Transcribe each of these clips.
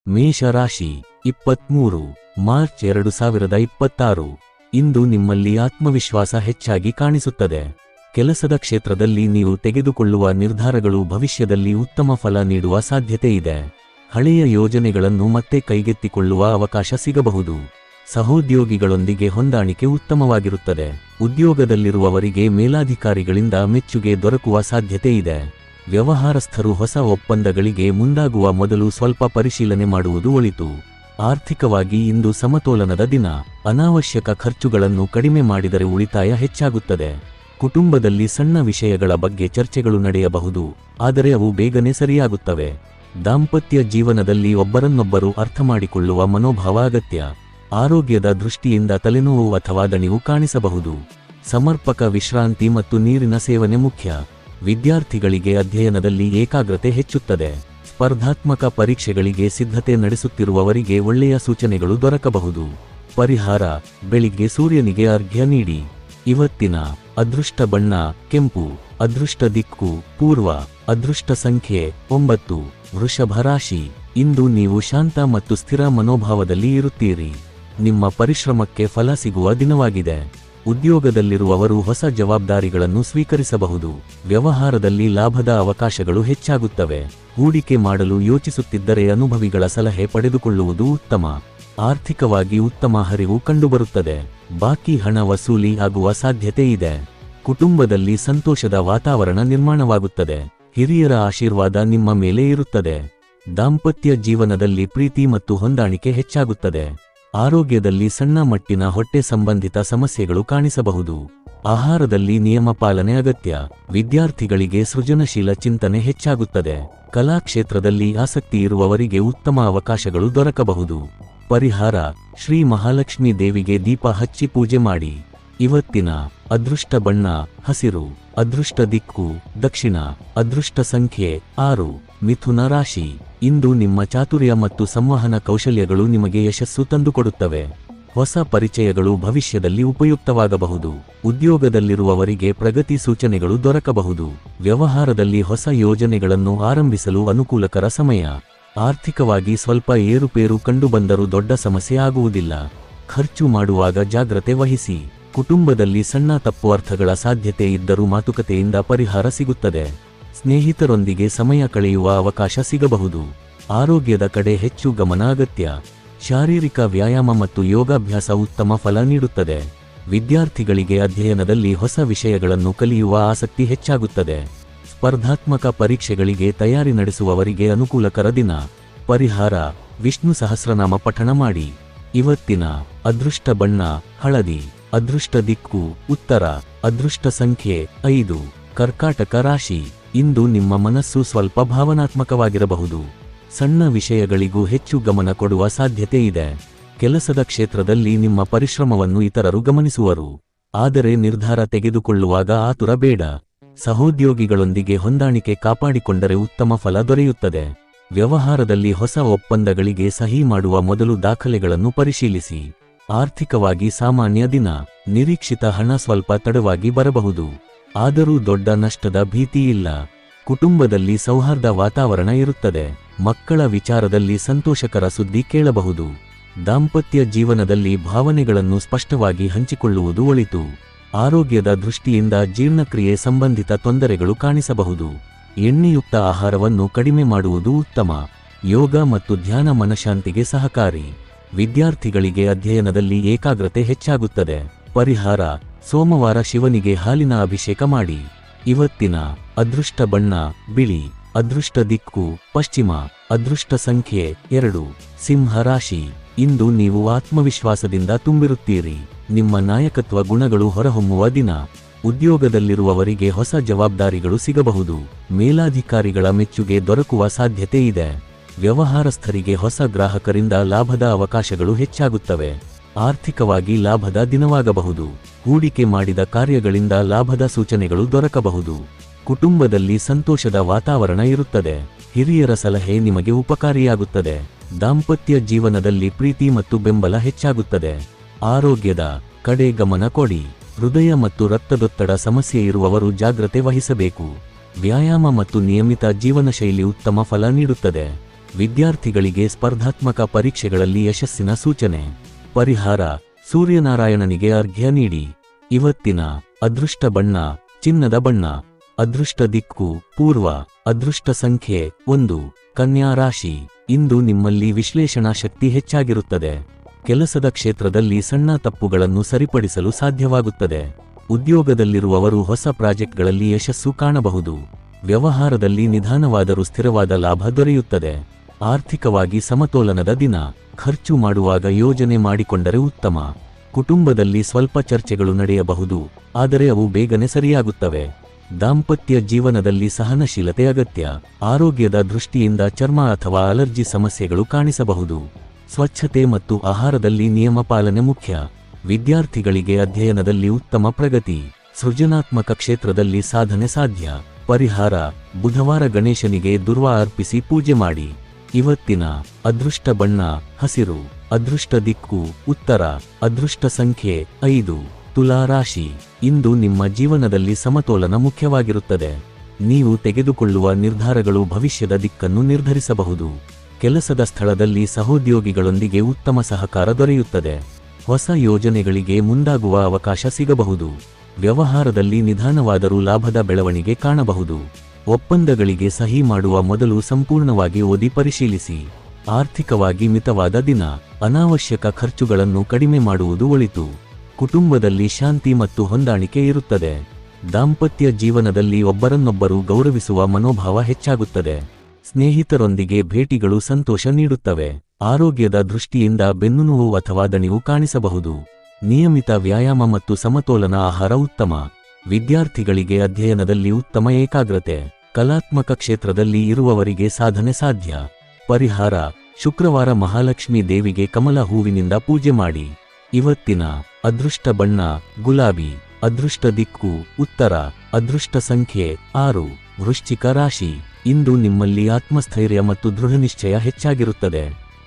ಮೇಷರಾಶಿ 23 ಮಾರ್ಚ್ 2026. ಇಂದು ನಿಮ್ಮಲ್ಲಿ ಆತ್ಮವಿಶ್ವಾಸ ಹೆಚ್ಚಾಗಿ ಕಾಣಿಸುತ್ತದೆ. ಕೆಲಸದ ಕ್ಷೇತ್ರದಲ್ಲಿ ನೀವು ತೆಗೆದುಕೊಳ್ಳುವ ನಿರ್ಧಾರಗಳು ಭವಿಷ್ಯದಲ್ಲಿ ಉತ್ತಮ ಫಲ ನೀಡುವ ಸಾಧ್ಯತೆ ಇದೆ. ಹಳೆಯ ಯೋಜನೆಗಳನ್ನು ಮತ್ತೆ ಕೈಗೆತ್ತಿಕೊಳ್ಳುವ ಅವಕಾಶ ಸಿಗಬಹುದು. ಸಹೋದ್ಯೋಗಿಗಳೊಂದಿಗೆ ಹೊಂದಾಣಿಕೆ ಉತ್ತಮವಾಗಿರುತ್ತದೆ. ಉದ್ಯೋಗದಲ್ಲಿರುವವರಿಗೆ ಮೇಲಾಧಿಕಾರಿಗಳಿಂದ ಮೆಚ್ಚುಗೆ ದೊರಕುವ ಸಾಧ್ಯತೆ ಇದೆ. ವ್ಯವಹಾರಸ್ಥರು ಹೊಸ ಒಪ್ಪಂದಗಳಿಗೆ ಮುಂದಾಗುವ ಮೊದಲು ಸ್ವಲ್ಪ ಪರಿಶೀಲನೆ ಮಾಡುವುದು ಒಳಿತು. ಆರ್ಥಿಕವಾಗಿ ಇಂದು ಸಮತೋಲನದ ದಿನ. ಅನಾವಶ್ಯಕ ಖರ್ಚುಗಳನ್ನು ಕಡಿಮೆ ಮಾಡಿದರೆ ಉಳಿತಾಯ ಹೆಚ್ಚಾಗುತ್ತದೆ. ಕುಟುಂಬದಲ್ಲಿ ಸಣ್ಣ ವಿಷಯಗಳ ಬಗ್ಗೆ ಚರ್ಚೆಗಳು ನಡೆಯಬಹುದು, ಆದರೆ ಅವು ಬೇಗನೆ ಸರಿಯಾಗುತ್ತವೆ. ದಾಂಪತ್ಯ ಜೀವನದಲ್ಲಿ ಒಬ್ಬರನ್ನೊಬ್ಬರು ಅರ್ಥಮಾಡಿಕೊಳ್ಳುವ ಮನೋಭಾವ ಅಗತ್ಯ. ಆರೋಗ್ಯದ ದೃಷ್ಟಿಯಿಂದ ತಲೆನೋವು ಅಥವಾ ದಣಿವು ಕಾಣಿಸಬಹುದು. ಸಮರ್ಪಕ ವಿಶ್ರಾಂತಿ ಮತ್ತು ನೀರಿನ ಸೇವನೆ ಮುಖ್ಯ. ವಿದ್ಯಾರ್ಥಿಗಳಿಗೆ ಅಧ್ಯಯನದಲ್ಲಿ ಏಕಾಗ್ರತೆ ಹೆಚ್ಚುತ್ತದೆ. ಸ್ಪರ್ಧಾತ್ಮಕ ಪರೀಕ್ಷೆಗಳಿಗೆ ಸಿದ್ಧತೆ ನಡೆಸುತ್ತಿರುವವರಿಗೆ ಒಳ್ಳೆಯ ಸೂಚನೆಗಳು ದೊರಕಬಹುದು. ಪರಿಹಾರ: ಬೆಳಿಗ್ಗೆ ಸೂರ್ಯನಿಗೆ ಅರ್ಘ್ಯ ನೀಡಿ. ಇವತ್ತಿನ ಅದೃಷ್ಟ ಬಣ್ಣ ಕೆಂಪು. ಅದೃಷ್ಟ ದಿಕ್ಕು ಪೂರ್ವ. ಅದೃಷ್ಟ ಸಂಖ್ಯೆ 9. ವೃಷಭ ರಾಶಿ. ಇಂದು ನೀವು ಶಾಂತ ಮತ್ತು ಸ್ಥಿರ ಮನೋಭಾವದಲ್ಲಿ ಇರುತ್ತೀರಿ. ನಿಮ್ಮ ಪರಿಶ್ರಮಕ್ಕೆ ಫಲ ಸಿಗುವ ದಿನವಾಗಿದೆ. ಉದ್ಯೋಗದಲ್ಲಿರುವವರು ಹೊಸ ಜವಾಬ್ದಾರಿಗಳನ್ನು ಸ್ವೀಕರಿಸಬಹುದು. ವ್ಯವಹಾರದಲ್ಲಿ ಲಾಭದ ಅವಕಾಶಗಳು ಹೆಚ್ಚಾಗುತ್ತವೆ. ಹೂಡಿಕೆ ಮಾಡಲು ಯೋಚಿಸುತ್ತಿದ್ದರೆ ಅನುಭವಿಗಳ ಸಲಹೆ ಪಡೆದುಕೊಳ್ಳುವುದು ಉತ್ತಮ. ಆರ್ಥಿಕವಾಗಿ ಉತ್ತಮ ಹರಿವು ಕಂಡುಬರುತ್ತದೆ. ಬಾಕಿ ಹಣ ವಸೂಲಿ ಆಗುವ ಸಾಧ್ಯತೆ ಇದೆ. ಕುಟುಂಬದಲ್ಲಿ ಸಂತೋಷದ ವಾತಾವರಣ ನಿರ್ಮಾಣವಾಗುತ್ತದೆ. ಹಿರಿಯರ ಆಶೀರ್ವಾದ ನಿಮ್ಮ ಮೇಲೆ ಇರುತ್ತದೆ. ದಾಂಪತ್ಯ ಜೀವನದಲ್ಲಿ ಪ್ರೀತಿ ಮತ್ತು ಹೊಂದಾಣಿಕೆ ಹೆಚ್ಚಾಗುತ್ತದೆ. ಆರೋಗ್ಯದಲ್ಲಿ ಸಣ್ಣ ಮಟ್ಟಿನ ಹೊಟ್ಟೆ ಸಂಬಂಧಿತ ಸಮಸ್ಯೆಗಳು ಕಾಣಿಸಬಹುದು. ಆಹಾರದಲ್ಲಿ ನಿಯಮ ಪಾಲನೆ ಅಗತ್ಯ. ವಿದ್ಯಾರ್ಥಿಗಳಿಗೆ ಸೃಜನಶೀಲ ಚಿಂತನೆ ಹೆಚ್ಚಾಗುತ್ತದೆ. ಕಲಾಕ್ಷೇತ್ರದಲ್ಲಿ ಆಸಕ್ತಿ ಇರುವವರಿಗೆ ಉತ್ತಮ ಅವಕಾಶಗಳು ದೊರಕಬಹುದು. ಪರಿಹಾರ: ಶ್ರೀ ಮಹಾಲಕ್ಷ್ಮೀ ದೇವಿಗೆ ದೀಪ ಹಚ್ಚಿ ಪೂಜೆ ಮಾಡಿ. ಇವತ್ತಿನ ಅದೃಷ್ಟ ಬಣ್ಣ ಹಸಿರು. ಅದೃಷ್ಟ ದಿಕ್ಕು ದಕ್ಷಿಣ. ಅದೃಷ್ಟ ಸಂಖ್ಯೆ 6. ಮಿಥುನ ರಾಶಿ. ಇಂದು ನಿಮ್ಮ ಚಾತುರ್ಯ ಮತ್ತು ಸಂವಹನ ಕೌಶಲ್ಯಗಳು ನಿಮಗೆ ಯಶಸ್ಸು ತಂದುಕೊಡುತ್ತವೆ. ಹೊಸ ಪರಿಚಯಗಳು ಭವಿಷ್ಯದಲ್ಲಿ ಉಪಯುಕ್ತವಾಗಬಹುದು. ಉದ್ಯೋಗದಲ್ಲಿರುವವರಿಗೆ ಪ್ರಗತಿ ಸೂಚನೆಗಳು ದೊರಕಬಹುದು. ವ್ಯವಹಾರದಲ್ಲಿ ಹೊಸ ಯೋಜನೆಗಳನ್ನು ಆರಂಭಿಸಲು ಅನುಕೂಲಕರ ಸಮಯ. ಆರ್ಥಿಕವಾಗಿ ಸ್ವಲ್ಪ ಏರುಪೇರು ಕಂಡುಬಂದರೂ ದೊಡ್ಡ ಸಮಸ್ಯೆ ಆಗುವುದಿಲ್ಲ. ಖರ್ಚು ಮಾಡುವಾಗ ಜಾಗ್ರತೆ ವಹಿಸಿ. ಕುಟುಂಬದಲ್ಲಿ ಸಣ್ಣ ತಪ್ಪು ಅರ್ಥಗಳ ಸಾಧ್ಯತೆ ಇದ್ದರೂ ಮಾತುಕತೆಯಿಂದ ಪರಿಹಾರ ಸಿಗುತ್ತದೆ. ಸ್ನೇಹಿತರೊಂದಿಗೆ ಸಮಯ ಕಳೆಯುವ ಅವಕಾಶ ಸಿಗಬಹುದು. ಆರೋಗ್ಯದ ಕಡೆ ಹೆಚ್ಚು ಗಮನ ಅಗತ್ಯ. ಶಾರೀರಿಕ ವ್ಯಾಯಾಮ ಮತ್ತು ಯೋಗಾಭ್ಯಾಸ ಉತ್ತಮ ಫಲ ನೀಡುತ್ತದೆ. ವಿದ್ಯಾರ್ಥಿಗಳಿಗೆ ಅಧ್ಯಯನದಲ್ಲಿ ಹೊಸ ವಿಷಯಗಳನ್ನು ಕಲಿಯುವ ಆಸಕ್ತಿ ಹೆಚ್ಚಾಗುತ್ತದೆ. ಸ್ಪರ್ಧಾತ್ಮಕ ಪರೀಕ್ಷೆಗಳಿಗೆ ತಯಾರಿ ನಡೆಸುವವರಿಗೆ ಅನುಕೂಲಕರ ದಿನ. ಪರಿಹಾರ: ವಿಷ್ಣು ಸಹಸ್ರನಾಮ ಪಠಣ ಮಾಡಿ. ಇವತ್ತಿನ ಅದೃಷ್ಟ ಬಣ್ಣ ಹಳದಿ. ಅದೃಷ್ಟ ದಿಕ್ಕು ಉತ್ತರ. ಅದೃಷ್ಟ ಸಂಖ್ಯೆ 5. ಕರ್ಕಾಟಕ ರಾಶಿ. ಇಂದು ನಿಮ್ಮ ಮನಸ್ಸು ಸ್ವಲ್ಪ ಭಾವನಾತ್ಮಕವಾಗಿರಬಹುದು. ಸಣ್ಣ ವಿಷಯಗಳಿಗೂ ಹೆಚ್ಚು ಗಮನ ಕೊಡುವ ಸಾಧ್ಯತೆ ಇದೆ. ಕೆಲಸದ ಕ್ಷೇತ್ರದಲ್ಲಿ ನಿಮ್ಮ ಪರಿಶ್ರಮವನ್ನು ಇತರರು ಗಮನಿಸುವರು. ಆದರೆ ನಿರ್ಧಾರ ತೆಗೆದುಕೊಳ್ಳುವಾಗ ಆತುರ ಬೇಡ. ಸಹೋದ್ಯೋಗಿಗಳೊಂದಿಗೆ ಹೊಂದಾಣಿಕೆ ಕಾಪಾಡಿಕೊಂಡರೆ ಉತ್ತಮ ಫಲ ದೊರೆಯುತ್ತದೆ. ವ್ಯವಹಾರದಲ್ಲಿ ಹೊಸ ಒಪ್ಪಂದಗಳಿಗೆ ಸಹಿ ಮಾಡುವ ಮೊದಲು ದಾಖಲೆಗಳನ್ನು ಪರಿಶೀಲಿಸಿ. ಆರ್ಥಿಕವಾಗಿ ಸಾಮಾನ್ಯ ದಿನ. ನಿರೀಕ್ಷಿತ ಹಣ ಸ್ವಲ್ಪ ತಡವಾಗಿ ಬರಬಹುದು. ಆದರೂ ದೊಡ್ಡ ನಷ್ಟದ ಭೀತಿ ಇಲ್ಲ. ಕುಟುಂಬದಲ್ಲಿ ಸೌಹಾರ್ದ ವಾತಾವರಣ ಇರುತ್ತದೆ. ಮಕ್ಕಳ ವಿಚಾರದಲ್ಲಿ ಸಂತೋಷಕರ ಸುದ್ದಿ ಕೇಳಬಹುದು. ದಾಂಪತ್ಯ ಜೀವನದಲ್ಲಿ ಭಾವನೆಗಳನ್ನು ಸ್ಪಷ್ಟವಾಗಿ ಹಂಚಿಕೊಳ್ಳುವುದು ಒಳಿತು. ಆರೋಗ್ಯದ ದೃಷ್ಟಿಯಿಂದ ಜೀರ್ಣಕ್ರಿಯೆ ಸಂಬಂಧಿತ ತೊಂದರೆಗಳು ಕಾಣಿಸಬಹುದು. ಎಣ್ಣೆಯುಕ್ತ ಆಹಾರವನ್ನು ಕಡಿಮೆ ಮಾಡುವುದು ಉತ್ತಮ. ಯೋಗ ಮತ್ತು ಧ್ಯಾನ ಮನಃಶಾಂತಿಗೆ ಸಹಕಾರಿ. ವಿದ್ಯಾರ್ಥಿಗಳಿಗೆ ಅಧ್ಯಯನದಲ್ಲಿ ಏಕಾಗ್ರತೆ ಹೆಚ್ಚಾಗುತ್ತದೆ. ಪರಿಹಾರ: ಸೋಮವಾರ ಶಿವನಿಗೆ ಹಾಲಿನ ಅಭಿಷೇಕ ಮಾಡಿ. ಇವತ್ತಿನ ಅದೃಷ್ಟ ಬಣ್ಣ ಬಿಳಿ. ಅದೃಷ್ಟ ದಿಕ್ಕು ಪಶ್ಚಿಮ. ಅದೃಷ್ಟ ಸಂಖ್ಯೆ 2. ಸಿಂಹ ರಾಶಿ. ಇಂದು ನೀವು ಆತ್ಮವಿಶ್ವಾಸದಿಂದ ತುಂಬಿರುತ್ತೀರಿ. ನಿಮ್ಮ ನಾಯಕತ್ವ ಗುಣಗಳು ಹೊರಹೊಮ್ಮುವ ದಿನ. ಉದ್ಯೋಗದಲ್ಲಿರುವವರಿಗೆ ಹೊಸ ಜವಾಬ್ದಾರಿಗಳು ಸಿಗಬಹುದು. ಮೇಲಾಧಿಕಾರಿಗಳ ಮೆಚ್ಚುಗೆ ದೊರಕುವ ಸಾಧ್ಯತೆ ಇದೆ. ವ್ಯವಹಾರಸ್ಥರಿಗೆ ಹೊಸ ಗ್ರಾಹಕರಿಂದ ಲಾಭದ ಅವಕಾಶಗಳು ಹೆಚ್ಚಾಗುತ್ತವೆ. ಆರ್ಥಿಕವಾಗಿ ಲಾಭದ ದಿನವಾಗಬಹುದು. ಹೂಡಿಕೆ ಮಾಡಿದ ಕಾರ್ಯಗಳಿಂದ ಲಾಭದ ಸೂಚನೆಗಳು ದೊರಕಬಹುದು. ಕುಟುಂಬದಲ್ಲಿ ಸಂತೋಷದ ವಾತಾವರಣ ಇರುತ್ತದೆ. ಹಿರಿಯರ ಸಲಹೆ ನಿಮಗೆ ಉಪಕಾರಿಯಾಗುತ್ತದೆ. ದಾಂಪತ್ಯ ಜೀವನದಲ್ಲಿ ಪ್ರೀತಿ ಮತ್ತು ಬೆಂಬಲ ಹೆಚ್ಚಾಗುತ್ತದೆ. ಆರೋಗ್ಯದ ಕಡೆ ಗಮನ ಕೊಡಿ. ಹೃದಯ ಮತ್ತು ರಕ್ತದೊತ್ತಡ ಸಮಸ್ಯೆ ಇರುವವರು ಜಾಗ್ರತೆ ವಹಿಸಬೇಕು. ವ್ಯಾಯಾಮ ಮತ್ತು ನಿಯಮಿತ ಜೀವನಶೈಲಿ ಉತ್ತಮ ಫಲ ನೀಡುತ್ತದೆ. ವಿದ್ಯಾರ್ಥಿಗಳಿಗೆ ಸ್ಪರ್ಧಾತ್ಮಕ ಪರೀಕ್ಷೆಗಳಲ್ಲಿ ಯಶಸ್ಸಿನ ಸೂಚನೆ. ಪರಿಹಾರ: ಸೂರ್ಯನಾರಾಯಣನಿಗೆ ಅರ್ಘ್ಯ ನೀಡಿ. ಇವತ್ತಿನ ಅದೃಷ್ಟ ಬಣ್ಣ ಚಿನ್ನದ ಬಣ್ಣ. ಅದೃಷ್ಟ ದಿಕ್ಕು ಪೂರ್ವ. ಅದೃಷ್ಟ ಸಂಖ್ಯೆ 1. ಕನ್ಯಾ ರಾಶಿ. ಇಂದು ನಿಮ್ಮಲ್ಲಿ ವಿಶ್ಲೇಷಣಾ ಶಕ್ತಿ ಹೆಚ್ಚಾಗಿರುತ್ತದೆ. ಕೆಲಸದ ಕ್ಷೇತ್ರದಲ್ಲಿ ಸಣ್ಣ ತಪ್ಪುಗಳನ್ನು ಸರಿಪಡಿಸಲು ಸಾಧ್ಯವಾಗುತ್ತದೆ. ಉದ್ಯೋಗದಲ್ಲಿರುವವರು ಹೊಸ ಪ್ರಾಜೆಕ್ಟ್ಗಳಲ್ಲಿ ಯಶಸ್ಸು ಕಾಣಬಹುದು. ವ್ಯವಹಾರದಲ್ಲಿ ನಿಧಾನವಾದರೂ ಸ್ಥಿರವಾದ ಲಾಭ ದೊರೆಯುತ್ತದೆ. ಆರ್ಥಿಕವಾಗಿ ಸಮತೋಲನದ ದಿನ. ಖರ್ಚು ಮಾಡುವಾಗ ಯೋಜನೆ ಮಾಡಿಕೊಂಡರೆ ಉತ್ತಮ. ಕುಟುಂಬದಲ್ಲಿ ಸ್ವಲ್ಪ ಚರ್ಚೆಗಳು ನಡೆಯಬಹುದು, ಆದರೆ ಅವು ಬೇಗನೆ ಸರಿಯಾಗುತ್ತವೆ. ದಾಂಪತ್ಯ ಜೀವನದಲ್ಲಿ ಸಹನಶೀಲತೆ ಅಗತ್ಯ. ಆರೋಗ್ಯದ ದೃಷ್ಟಿಯಿಂದ ಚರ್ಮ ಅಥವಾ ಅಲರ್ಜಿ ಸಮಸ್ಯೆಗಳು ಕಾಣಿಸಬಹುದು. ಸ್ವಚ್ಛತೆ ಮತ್ತು ಆಹಾರದಲ್ಲಿ ನಿಯಮ ಪಾಲನೆ ಮುಖ್ಯ. ವಿದ್ಯಾರ್ಥಿಗಳಿಗೆ ಅಧ್ಯಯನದಲ್ಲಿ ಉತ್ತಮ ಪ್ರಗತಿ. ಸೃಜನಾತ್ಮಕ ಕ್ಷೇತ್ರದಲ್ಲಿ ಸಾಧನೆ ಸಾಧ್ಯ. ಪರಿಹಾರ: ಬುಧವಾರ ಗಣೇಶನಿಗೆ ದುರ್ವಾ ಅರ್ಪಿಸಿ ಪೂಜೆ ಮಾಡಿ. ಇವತ್ತಿನ ಅದೃಷ್ಟ ಬಣ್ಣ ಹಸಿರು. ಅದೃಷ್ಟ ದಿಕ್ಕು ಉತ್ತರ. ಅದೃಷ್ಟ ಸಂಖ್ಯೆ 5. ತುಲಾ ರಾಶಿ. ಇಂದು ನಿಮ್ಮ ಜೀವನದಲ್ಲಿ ಸಮತೋಲನ ಮುಖ್ಯವಾಗಿರುತ್ತದೆ. ನೀವು ತೆಗೆದುಕೊಳ್ಳುವ ನಿರ್ಧಾರಗಳು ಭವಿಷ್ಯದ ದಿಕ್ಕನ್ನು ನಿರ್ಧರಿಸಬಹುದು. ಕೆಲಸದ ಸ್ಥಳದಲ್ಲಿ ಸಹೋದ್ಯೋಗಿಗಳೊಂದಿಗೆ ಉತ್ತಮ ಸಹಕಾರ ದೊರೆಯುತ್ತದೆ. ಹೊಸ ಯೋಜನೆಗಳಿಗೆ ಮುಂದಾಗುವ ಅವಕಾಶ ಸಿಗಬಹುದು. ವ್ಯವಹಾರದಲ್ಲಿ ನಿಧಾನವಾದರೂ ಲಾಭದ ಬೆಳವಣಿಗೆ ಕಾಣಬಹುದು. ಒಪ್ಪಂದಗಳಿಗೆ ಸಹಿ ಮಾಡುವ ಮೊದಲು ಸಂಪೂರ್ಣವಾಗಿ ಓದಿ ಪರಿಶೀಲಿಸಿ. ಆರ್ಥಿಕವಾಗಿ ಮಿತವಾದ ದಿನ. ಅನಾವಶ್ಯಕ ಖರ್ಚುಗಳನ್ನು ಕಡಿಮೆ ಮಾಡುವುದು ಒಳಿತು. ಕುಟುಂಬದಲ್ಲಿ ಶಾಂತಿ ಮತ್ತು ಹೊಂದಾಣಿಕೆ ಇರುತ್ತದೆ. ದಾಂಪತ್ಯ ಜೀವನದಲ್ಲಿ ಒಬ್ಬರನ್ನೊಬ್ಬರು ಗೌರವಿಸುವ ಮನೋಭಾವ ಹೆಚ್ಚಾಗುತ್ತದೆ. ಸ್ನೇಹಿತರೊಂದಿಗೆ ಭೇಟಿಗಳು ಸಂತೋಷ ನೀಡುತ್ತವೆ. ಆರೋಗ್ಯದ ದೃಷ್ಟಿಯಿಂದ ಬೆನ್ನುನೋವು ಅಥವಾ ದಣಿವು ಕಾಣಿಸಬಹುದು. ನಿಯಮಿತ ವ್ಯಾಯಾಮ ಮತ್ತು ಸಮತೋಲನ ಆಹಾರ ಉತ್ತಮ. ವಿದ್ಯಾರ್ಥಿಗಳಿಗೆ ಅಧ್ಯಯನದಲ್ಲಿ ಉತ್ತಮ ಏಕಾಗ್ರತೆ. ಕಲಾತ್ಮಕ ಕ್ಷೇತ್ರದಲ್ಲಿ ಇರುವವರಿಗೆ ಸಾಧನೆ ಸಾಧ್ಯ. ಪರಿಹಾರ: ಶುಕ್ರವಾರ ಮಹಾಲಕ್ಷ್ಮೀ ದೇವಿಗೆ ಕಮಲ ಹೂವಿನಿಂದ ಪೂಜೆ ಮಾಡಿ. ಇವತ್ತಿನ ಅದೃಷ್ಟ ಬಣ್ಣ ಗುಲಾಬಿ. ಅದೃಷ್ಟ ದಿಕ್ಕು ಉತ್ತರ. ಅದೃಷ್ಟ ಸಂಖ್ಯೆ 6. ವೃಶ್ಚಿಕ ರಾಶಿ. ಇಂದು ನಿಮ್ಮಲ್ಲಿ ಆತ್ಮಸ್ಥೈರ್ಯ ಮತ್ತು ದೃಢನಿಶ್ಚಯ ಹೆಚ್ಚಾಗಿರುತ್ತದೆ.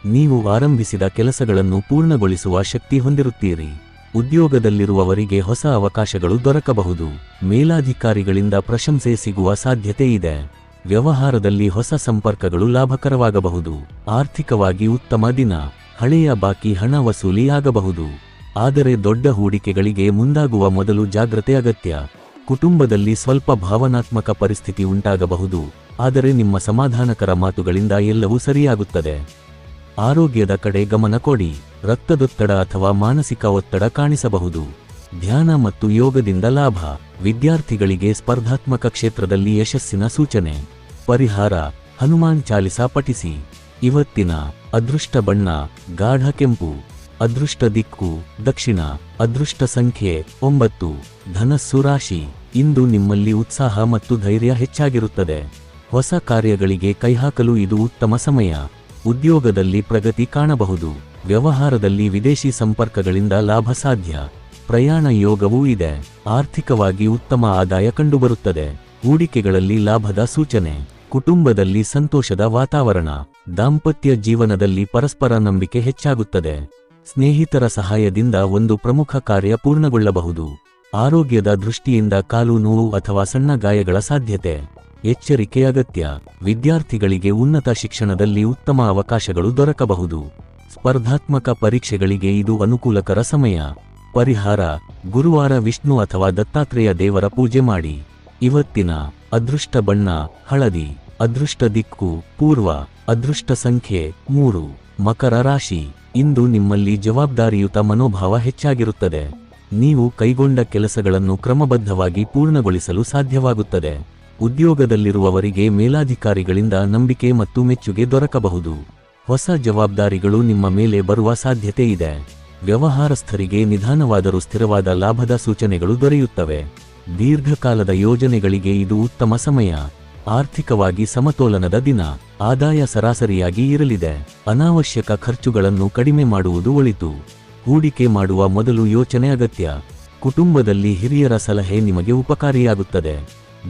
ನೀವು ಆರಂಭಿಸಿದ ಕೆಲಸಗಳನ್ನು ಪೂರ್ಣಗೊಳಿಸುವ ಶಕ್ತಿ ಹೊಂದಿರುತ್ತೀರಿ. ಉದ್ಯೋಗದಲ್ಲಿರುವವರಿಗೆ ಹೊಸ ಅವಕಾಶಗಳು ದೊರಕಬಹುದು. ಮೇಲಾಧಿಕಾರಿಗಳಿಂದ ಪ್ರಶಂಸೆ ಸಿಗುವ ಸಾಧ್ಯತೆ ಇದೆ. ವ್ಯವಹಾರದಲ್ಲಿ ಹೊಸ ಸಂಪರ್ಕಗಳು ಲಾಭಕರವಾಗಬಹುದು. ಆರ್ಥಿಕವಾಗಿ ಉತ್ತಮ ದಿನ. ಹಳೆಯ ಬಾಕಿ ಹಣ ವಸೂಲಿ ಆಗಬಹುದು. ಆದರೆ ದೊಡ್ಡ ಹೂಡಿಕೆಗಳಿಗೆ ಮುಂದಾಗುವ ಮೊದಲು ಜಾಗ್ರತೆ ಅಗತ್ಯ. ಕುಟುಂಬದಲ್ಲಿ ಸ್ವಲ್ಪ ಭಾವನಾತ್ಮಕ ಪರಿಸ್ಥಿತಿ ಉಂಟಾಗಬಹುದು, ಆದರೆ ನಿಮ್ಮ ಸಮಾಧಾನಕರ ಮಾತುಗಳಿಂದ ಎಲ್ಲವೂ ಸರಿಯಾಗುತ್ತದೆ. ಆರೋಗ್ಯದ ಕಡೆ ಗಮನ ಕೊಡಿ. ರಕ್ತದೊತ್ತಡ ಅಥವಾ ಮಾನಸಿಕ ಒತ್ತಡ ಕಾಣಿಸಬಹುದು. ಧ್ಯಾನ ಮತ್ತು ಯೋಗದಿಂದ ಲಾಭ. ವಿದ್ಯಾರ್ಥಿಗಳಿಗೆ ಸ್ಪರ್ಧಾತ್ಮಕ ಕ್ಷೇತ್ರದಲ್ಲಿ ಯಶಸ್ಸಿನ ಸೂಚನೆ. ಪರಿಹಾರ: ಹನುಮಾನ್ ಚಾಲಿಸಾ ಪಠಿಸಿ. ಇವತ್ತಿನ ಅದೃಷ್ಟ ಬಣ್ಣ ಗಾಢ ಕೆಂಪು. ಅದೃಷ್ಟ ದಿಕ್ಕು ದಕ್ಷಿಣ. ಅದೃಷ್ಟ ಸಂಖ್ಯೆ 9. ಧನಸ್ಸು ರಾಶಿ. ಇಂದು ನಿಮ್ಮಲ್ಲಿ ಉತ್ಸಾಹ ಮತ್ತು ಧೈರ್ಯ ಹೆಚ್ಚಾಗಿರುತ್ತದೆ. ಹೊಸ ಕಾರ್ಯಗಳಿಗೆ ಕೈಹಾಕಲು ಇದು ಉತ್ತಮ ಸಮಯ. ಉದ್ಯೋಗದಲ್ಲಿ ಪ್ರಗತಿ ಕಾಣಬಹುದು. ವ್ಯವಹಾರದಲ್ಲಿ ವಿದೇಶಿ ಸಂಪರ್ಕಗಳಿಂದ ಲಾಭ ಸಾಧ್ಯ. ಪ್ರಯಾಣ ಯೋಗವೂ ಇದೆ. ಆರ್ಥಿಕವಾಗಿ ಉತ್ತಮ ಆದಾಯ ಕಂಡುಬರುತ್ತದೆ. ಹೂಡಿಕೆಗಳಲ್ಲಿ ಲಾಭದ ಸೂಚನೆ. ಕುಟುಂಬದಲ್ಲಿ ಸಂತೋಷದ ವಾತಾವರಣ. ದಾಂಪತ್ಯ ಜೀವನದಲ್ಲಿ ಪರಸ್ಪರ ನಂಬಿಕೆ ಹೆಚ್ಚಾಗುತ್ತದೆ. ಸ್ನೇಹಿತರ ಸಹಾಯದಿಂದ ಒಂದು ಪ್ರಮುಖ ಕಾರ್ಯ ಪೂರ್ಣಗೊಳ್ಳಬಹುದು. ಆರೋಗ್ಯದ ದೃಷ್ಟಿಯಿಂದ ಕಾಲು ನೋವು ಅಥವಾ ಸಣ್ಣ ಗಾಯಗಳ ಸಾಧ್ಯತೆ. ಎಚ್ಚರಿಕೆ ಅಗತ್ಯ. ವಿದ್ಯಾರ್ಥಿಗಳಿಗೆ ಉನ್ನತ ಶಿಕ್ಷಣದಲ್ಲಿ ಉತ್ತಮ ಅವಕಾಶಗಳು ದೊರಕಬಹುದು. ಸ್ಪರ್ಧಾತ್ಮಕ ಪರೀಕ್ಷೆಗಳಿಗೆ ಇದು ಅನುಕೂಲಕರ ಸಮಯ. ಪರಿಹಾರ: ಗುರುವಾರ ವಿಷ್ಣು ಅಥವಾ ದತ್ತಾತ್ರೇಯ ದೇವರ ಪೂಜೆ ಮಾಡಿ. ಇವತ್ತಿನ ಅದೃಷ್ಟ ಬಣ್ಣ ಹಳದಿ. ಅದೃಷ್ಟ ದಿಕ್ಕು ಪೂರ್ವ. ಅದೃಷ್ಟ ಸಂಖ್ಯೆ 3. ಮಕರ ರಾಶಿ. ಇಂದು ನಿಮ್ಮಲ್ಲಿ ಜವಾಬ್ದಾರಿಯುತ ಮನೋಭಾವ ಹೆಚ್ಚಾಗಿರುತ್ತದೆ. ನೀವು ಕೈಗೊಂಡ ಕೆಲಸಗಳನ್ನು ಕ್ರಮಬದ್ಧವಾಗಿ ಪೂರ್ಣಗೊಳಿಸಲು ಸಾಧ್ಯವಾಗುತ್ತದೆ. ಉದ್ಯೋಗದಲ್ಲಿರುವವರಿಗೆ ಮೇಲಾಧಿಕಾರಿಗಳಿಂದ ನಂಬಿಕೆ ಮತ್ತು ಮೆಚ್ಚುಗೆ ದೊರಕಬಹುದು. ಹೊಸ ಜವಾಬ್ದಾರಿಗಳು ನಿಮ್ಮ ಮೇಲೆ ಬರುವ ಸಾಧ್ಯತೆ ಇದೆ. ವ್ಯವಹಾರಸ್ಥರಿಗೆ ನಿಧಾನವಾದರೂ ಸ್ಥಿರವಾದ ಲಾಭದ ಸೂಚನೆಗಳು ದೊರೆಯುತ್ತವೆ. ದೀರ್ಘಕಾಲದ ಯೋಜನೆಗಳಿಗೆ ಇದು ಉತ್ತಮ ಸಮಯ. ಆರ್ಥಿಕವಾಗಿ ಸಮತೋಲನದ ದಿನ. ಆದಾಯ ಸರಾಸರಿಯಾಗಿ ಇರಲಿದೆ. ಅನಾವಶ್ಯಕ ಖರ್ಚುಗಳನ್ನು ಕಡಿಮೆ ಮಾಡುವುದು ಒಳಿತು. ಹೂಡಿಕೆ ಮಾಡುವ ಮೊದಲು ಯೋಚನೆ ಅಗತ್ಯ. ಕುಟುಂಬದಲ್ಲಿ ಹಿರಿಯರ ಸಲಹೆ ನಿಮಗೆ ಉಪಕಾರಿಯಾಗುತ್ತದೆ.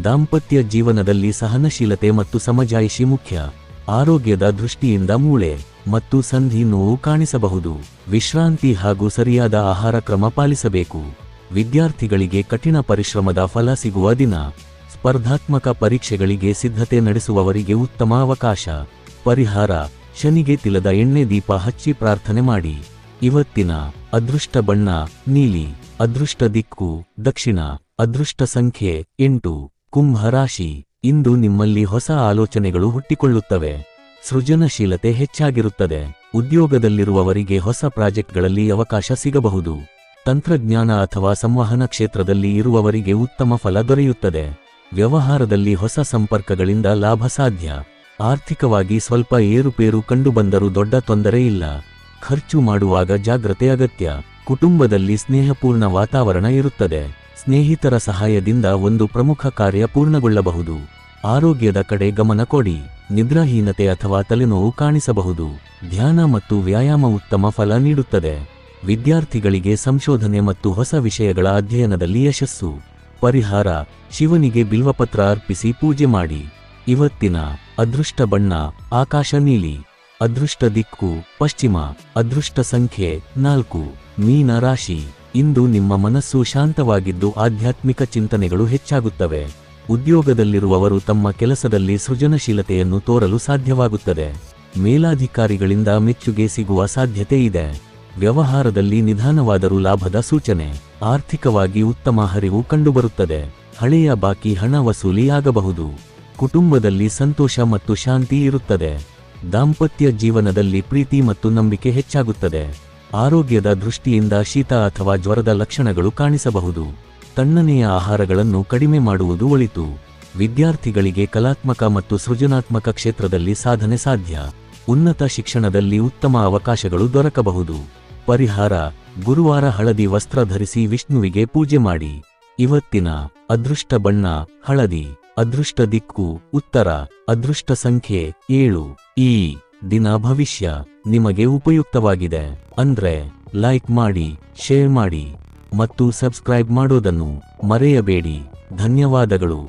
ದಾಂಪತ್ಯ ಜೀವನದಲ್ಲಿ ಸಹನಶೀಲತೆ ಮತ್ತು ಸಮಜಾಯಿಷಿ ಮುಖ್ಯ. ಆರೋಗ್ಯದ ದೃಷ್ಟಿಯಿಂದ ಮೂಳೆ ಮತ್ತು ಸಂಧಿ ನೋವು ಕಾಣಿಸಬಹುದು. ವಿಶ್ರಾಂತಿ ಹಾಗೂ ಸರಿಯಾದ ಆಹಾರ ಕ್ರಮ ಪಾಲಿಸಬೇಕು. ವಿದ್ಯಾರ್ಥಿಗಳಿಗೆ ಕಠಿಣ ಪರಿಶ್ರಮದ ಫಲ ಸಿಗುವ ದಿನ. ಸ್ಪರ್ಧಾತ್ಮಕ ಪರೀಕ್ಷೆಗಳಿಗೆ ಸಿದ್ಧತೆ ನಡೆಸುವವರಿಗೆ ಉತ್ತಮ ಅವಕಾಶ. ಪರಿಹಾರ: ಶನಿಗೆ ತಿಲದ ಎಣ್ಣೆ ದೀಪ ಹಚ್ಚಿ ಪ್ರಾರ್ಥನೆ ಮಾಡಿ. ಇವತ್ತಿನ ಅದೃಷ್ಟ ಬಣ್ಣ ನೀಲಿ. ಅದೃಷ್ಟ ದಿಕ್ಕು ದಕ್ಷಿಣ. ಅದೃಷ್ಟ ಸಂಖ್ಯೆ 8. ಕುಂಭ ರಾಶಿ. ಇಂದು ನಿಮ್ಮಲ್ಲಿ ಹೊಸ ಆಲೋಚನೆಗಳು ಹುಟ್ಟಿಕೊಳ್ಳುತ್ತವೆ. ಸೃಜನಶೀಲತೆ ಹೆಚ್ಚಾಗಿರುತ್ತದೆ. ಉದ್ಯೋಗದಲ್ಲಿರುವವರಿಗೆ ಹೊಸ ಪ್ರಾಜೆಕ್ಟ್ಗಳಲ್ಲಿ ಅವಕಾಶ ಸಿಗಬಹುದು. ತಂತ್ರಜ್ಞಾನ ಅಥವಾ ಸಂವಹನ ಕ್ಷೇತ್ರದಲ್ಲಿ ಇರುವವರಿಗೆ ಉತ್ತಮ ಫಲ ದೊರೆಯುತ್ತದೆ. ವ್ಯವಹಾರದಲ್ಲಿ ಹೊಸ ಸಂಪರ್ಕಗಳಿಂದ ಲಾಭ ಸಾಧ್ಯ. ಆರ್ಥಿಕವಾಗಿ ಸ್ವಲ್ಪ ಏರುಪೇರು ಕಂಡುಬಂದರೂ ದೊಡ್ಡ ತೊಂದರೆ ಇಲ್ಲ. ಖರ್ಚು ಮಾಡುವಾಗ ಜಾಗ್ರತೆ ಅಗತ್ಯ. ಕುಟುಂಬದಲ್ಲಿ ಸ್ನೇಹಪೂರ್ಣ ವಾತಾವರಣ ಇರುತ್ತದೆ. ಸ್ನೇಹಿತರ ಸಹಾಯದಿಂದ ಒಂದು ಪ್ರಮುಖ ಕಾರ್ಯ ಪೂರ್ಣಗೊಳ್ಳಬಹುದು. ಆರೋಗ್ಯದ ಕಡೆ ಗಮನ ಕೊಡಿ. ನಿದ್ರಾಹೀನತೆ ಅಥವಾ ತಲೆನೋವು ಕಾಣಿಸಬಹುದು. ಧ್ಯಾನ ಮತ್ತು ವ್ಯಾಯಾಮ ಉತ್ತಮ ಫಲ ನೀಡುತ್ತದೆ. ವಿದ್ಯಾರ್ಥಿಗಳಿಗೆ ಸಂಶೋಧನೆ ಮತ್ತು ಹೊಸ ವಿಷಯಗಳ ಅಧ್ಯಯನದಲ್ಲಿ ಯಶಸ್ಸು. ಪರಿಹಾರ: ಶಿವನಿಗೆ ಬಿಲ್ವಪತ್ರ ಅರ್ಪಿಸಿ ಪೂಜೆ ಮಾಡಿ. ಇವತ್ತಿನ ಅದೃಷ್ಟ ಬಣ್ಣ ಆಕಾಶ ನೀಲಿ. ಅದೃಷ್ಟ ದಿಕ್ಕು ಪಶ್ಚಿಮ. ಅದೃಷ್ಟ ಸಂಖ್ಯೆ 4. ಮೀನ ರಾಶಿ. ಇಂದು ನಿಮ್ಮ ಮನಸ್ಸು ಶಾಂತವಾಗಿದ್ದು ಆಧ್ಯಾತ್ಮಿಕ ಚಿಂತನೆಗಳು ಹೆಚ್ಚಾಗುತ್ತವೆ. ಉದ್ಯೋಗದಲ್ಲಿರುವವರು ತಮ್ಮ ಕೆಲಸದಲ್ಲಿ ಸೃಜನಶೀಲತೆಯನ್ನು ತೋರಲು ಸಾಧ್ಯವಾಗುತ್ತದೆ. ಮೇಲಾಧಿಕಾರಿಗಳಿಂದ ಮೆಚ್ಚುಗೆ ಸಿಗುವ ಸಾಧ್ಯತೆ ಇದೆ. ವ್ಯವಹಾರದಲ್ಲಿ ನಿಧಾನವಾದರೂ ಲಾಭದ ಸೂಚನೆ. ಆರ್ಥಿಕವಾಗಿ ಉತ್ತಮ ಹರಿವು ಕಂಡುಬರುತ್ತದೆ. ಹಳೆಯ ಬಾಕಿ ಹಣ ವಸೂಲಿಯಾಗಬಹುದು. ಕುಟುಂಬದಲ್ಲಿ ಸಂತೋಷ ಮತ್ತು ಶಾಂತಿ ಇರುತ್ತದೆ. ದಾಂಪತ್ಯ ಜೀವನದಲ್ಲಿ ಪ್ರೀತಿ ಮತ್ತು ನಂಬಿಕೆ ಹೆಚ್ಚಾಗುತ್ತದೆ. ಆರೋಗ್ಯದ ದೃಷ್ಟಿಯಿಂದ ಶೀತ ಅಥವಾ ಜ್ವರದ ಲಕ್ಷಣಗಳು ಕಾಣಿಸಬಹುದು. ತಣ್ಣನೆಯ ಆಹಾರಗಳನ್ನು ಕಡಿಮೆ ಮಾಡುವುದು ಒಳಿತು. ವಿದ್ಯಾರ್ಥಿಗಳಿಗೆ ಕಲಾತ್ಮಕ ಮತ್ತು ಸೃಜನಾತ್ಮಕ ಕ್ಷೇತ್ರದಲ್ಲಿ ಸಾಧನೆ ಸಾಧ್ಯ. ಉನ್ನತ ಶಿಕ್ಷಣದಲ್ಲಿ ಉತ್ತಮ ಅವಕಾಶಗಳು ದೊರಕಬಹುದು. ಪರಿಹಾರ: ಗುರುವಾರ ಹಳದಿ ವಸ್ತ್ರ ಧರಿಸಿ ವಿಷ್ಣುವಿಗೆ ಪೂಜೆ ಮಾಡಿ. ಇವತ್ತಿನ ಅದೃಷ್ಟ ಬಣ್ಣ ಹಳದಿ. ಅದೃಷ್ಟ ದಿಕ್ಕು ಉತ್ತರ. ಅದೃಷ್ಟ ಸಂಖ್ಯೆ 7. ಈ ದಿನ ಭವಿಷ್ಯ ನಿಮಗೆ ಉಪಯುಕ್ತವಾಗಿದೆ ಅಂದ್ರೆ ಲೈಕ್ ಮಾಡಿ, ಶೇರ್ ಮಾಡಿ ಮತ್ತು ಸಬ್ಸ್ಕ್ರೈಬ್ ಮಾಡೋದನ್ನು ಮರೆಯಬೇಡಿ. ಧನ್ಯವಾದಗಳು.